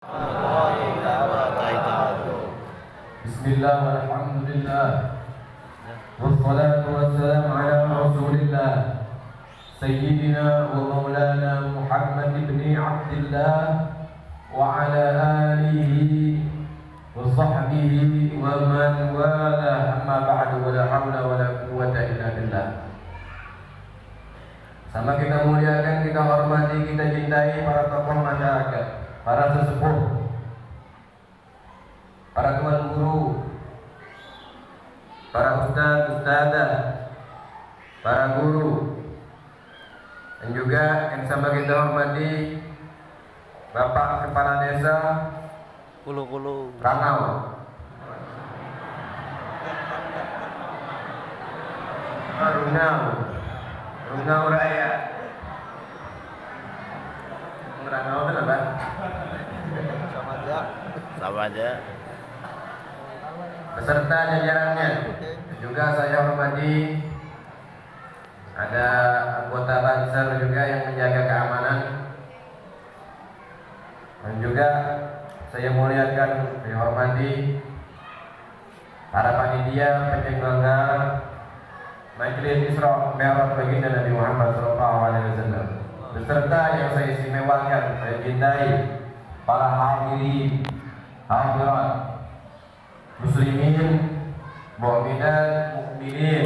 Bismillah walhamdulillah wassalatu wassalamu ala rasulillah Sayyidina wa maulana Muhammad ibn Abdillah wa ala alihi wa sahbihi wa man wala amma ba'du wa la hawla wa la quwwata illa billah. Sama kita muliakan, kita hormati, kita cintai para tokoh masyarakat, para sesepuh, para tuan guru, para ustaz, ustazah, para guru, dan juga yang sama kita hormati Bapak Kepala Desa Rangau, Rungau Raya. Rangau itu apa? Sama aja. Beserta jajarannya. Juga saya hormati ada anggota Banser juga yang menjaga keamanan, dan juga saya muliakan, saya hormati para panitia penyelenggara Majelis Isra Mi'raj baginda Nabi Muhammad SAW, beserta yang saya istimewakan, saya cintai para hadirin, hadirat, muslimin, mu'minat, mu'minin,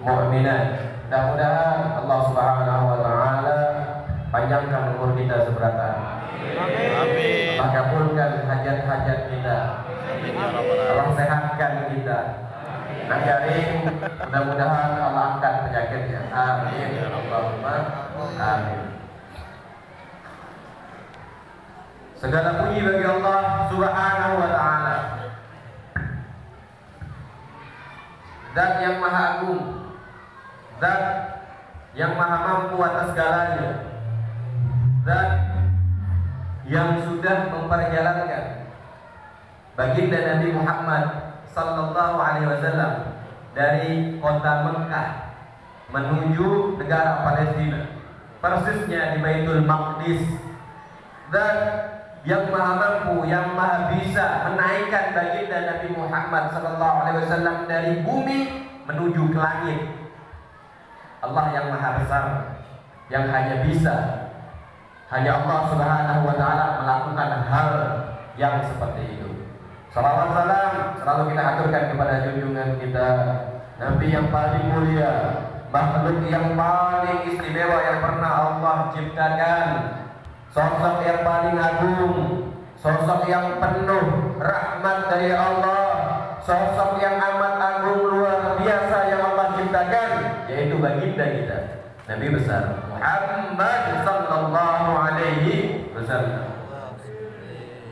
mu'minat. Mudah-mudahan Allah Subhanahu wa taala panjangkan umur kita seberatan. Amin. Allah kabulkan hajat-hajat kita. Allah sehatkan kita. Karim, mudah-mudahan Allah angkat penyakitnya. Amin. Allahumma amin. Segala puji bagi Allah Subhanahu wa taala, Zat yang maha agung, Zat yang maha mampu atas segalanya, Zat yang sudah memperjalankan baginda Nabi Muhammad sallallahu alaihi wasallam dari kota Mekah menuju negara Palestina, persisnya di Baitul Maqdis. Zat yang maha mampu, yang maha bisa menaikkan baginda Nabi Muhammad sallallahu alaihi wasallam dari bumi menuju ke langit. Allah yang maha besar, yang hanya bisa, hanya Allah Subhanahu wa taala melakukan hal yang seperti itu. Salawat salam selalu kita aturkan kepada junjungan kita, Nabi yang paling mulia, makhluk yang paling istimewa yang pernah Allah ciptakan, sosok yang paling agung, sosok yang penuh rahmat dari Allah, sosok yang amat agung luar biasa yang Allah ciptakan, yaitu baginda kita, Nabi besar Muhammad sallallahu alaihi wasallam.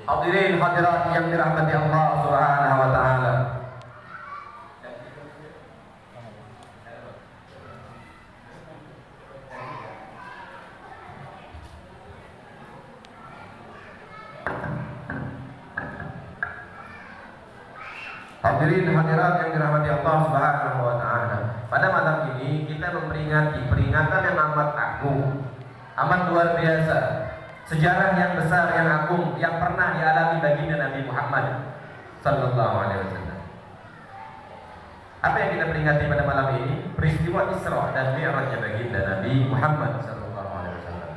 Hadirin hadirat yang dirahmati Allah Subhanahu wa taala. Hadirin hadirat yang dirahmati Allah Subhanahu wa taala. Pada malam ini kita memperingati peringatan yang amat agung, amat luar biasa, sejarah yang besar, yang agung yang pernah dialami baginda Nabi Muhammad sallallahu alaihi wasallam. Apa yang kita peringati pada malam ini? Peristiwa Isra dan Mi'rajnya baginda Nabi Muhammad sallallahu alaihi wasallam.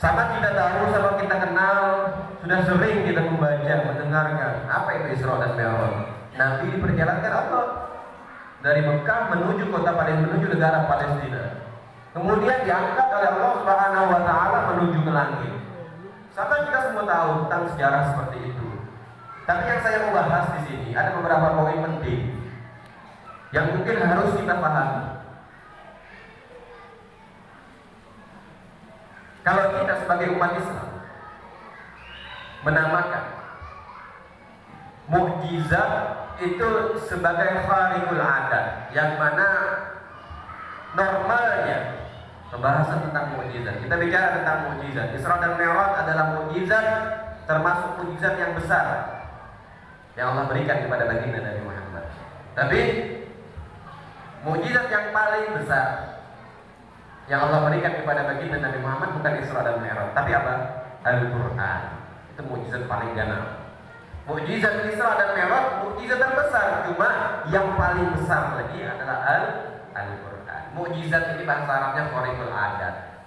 Sama kita tahu, sama kita kenal, sudah sering kita membaca, mendengarkan apa itu Isra dan Mi'raj. Nabi diperjalankan Allah dari Mekah menuju kota Palestina, menuju negara Palestina. Kemudian diangkat oleh Allah Subhanahu wa taala menuju ke langit. Sama kita semua tahu tentang sejarah seperti itu. Tapi yang saya mau bahas di sini ada beberapa poin penting yang mungkin harus kita pahami. Kalau kita sebagai umat Islam menamakan mukjizat itu sebagai khariqul adat, yang mana normalnya pembahasan tentang mukjizat, kita bicara tentang mukjizat. Isra dan Mi'raj adalah mukjizat, termasuk mukjizat yang besar yang Allah berikan kepada baginda Nabi Muhammad. Tapi mukjizat yang paling besar yang Allah berikan kepada baginda Nabi Muhammad bukan Isra dan Mi'raj, tapi apa? Al-Quran. mukjizat paling ganas. Mukjizat Isra dan Mi'raj mukjizat terbesar, cuma yang paling besar lagi adalah Al-Quran. Mukjizat ini bahasa Arabnya khariqul adat,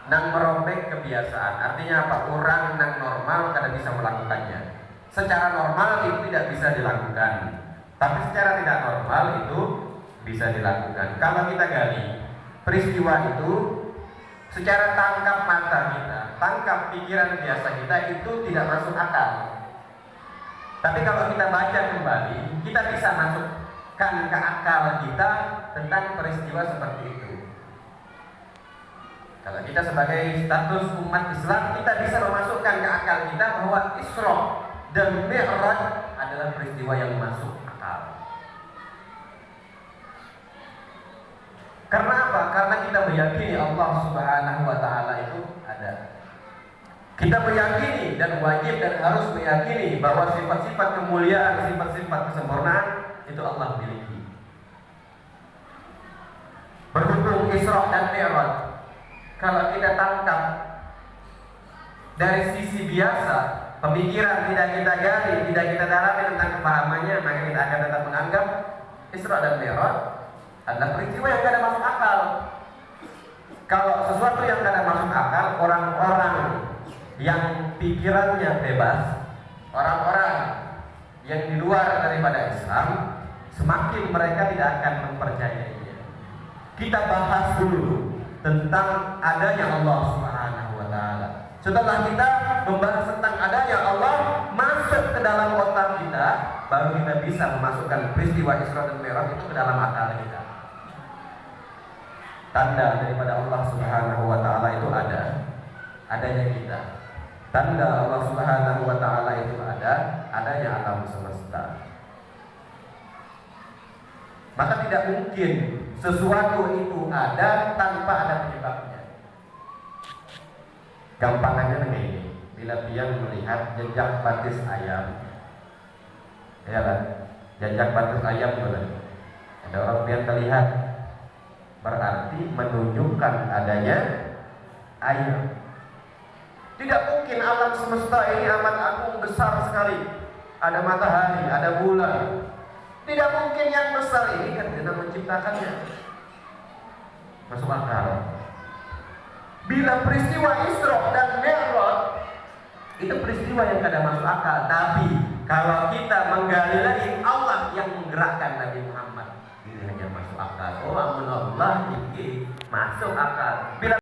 nang merobek kebiasaan. Artinya apa? Orang nang normal kada bisa melakukannya. Secara normal itu tidak bisa dilakukan, tapi secara tidak normal itu bisa dilakukan. Kalau kita gali peristiwa itu secara tangkap mata kita, tangkap pikiran biasa kita, itu tidak masuk akal. Tapi kalau kita baca kembali, kita bisa masukkan ke akal kita tentang peristiwa seperti itu. Kalau kita sebagai status umat Islam, kita bisa memasukkan ke akal kita bahwa Isra dan Mi'raj adalah peristiwa yang masuk akal. Karena apa? Karena kita meyakini Allah Subhanahu wa Ta'ala itu ada. Kita meyakini dan wajib dan harus meyakini bahwa sifat-sifat kemuliaan, sifat-sifat kesempurnaan itu Allah miliki. Berhubung Isra dan Mi'raj, kalau kita tangkap dari sisi biasa, pemikiran tidak kita gali, tidak kita dalami tentang kepahamannya, maka kita akan tetap menganggap Isra dan Mi'raj adalah peristiwa yang tidak masuk akal. Kalau sesuatu yang tidak masuk akal, orang-orang yang pikirannya bebas, orang-orang yang di luar daripada Islam, semakin mereka tidak akan mempercayainya. Kita bahas dulu tentang adanya Allah Subhanahu wa Ta'ala. Setelah kita membahas tentang adanya Allah masuk ke dalam otak kita, baru kita bisa memasukkan peristiwa Isra dan Mi'raj itu ke dalam akal kita. Tanda daripada Allah Subhanahu wa Ta'ala itu adanya kita. Tanda Allah Subhanahu wa Ta'ala itu adanya alam semesta. Maka tidak mungkin sesuatu itu ada tanpa ada penyebabnya. Gampangannya begini, bila pian melihat jejak batis ayam, ya kan? Jejak batis ayam boleh. Ada orang pian terlihat, berarti menunjukkan adanya ayam. Tidak mungkin alam semesta ini amat agung besar sekali. Ada matahari, ada bulan. Tidak mungkin yang besar ini kan kita menciptakannya. Masuk akal. Bila peristiwa Isra dan Mi'raj itu peristiwa yang kada masuk akal. Tapi kalau kita menggali lagi, Allah yang menggerakkan Nabi Muhammad, ini hanya masuk akal. Oh, amun Allah ini masuk akal. Bila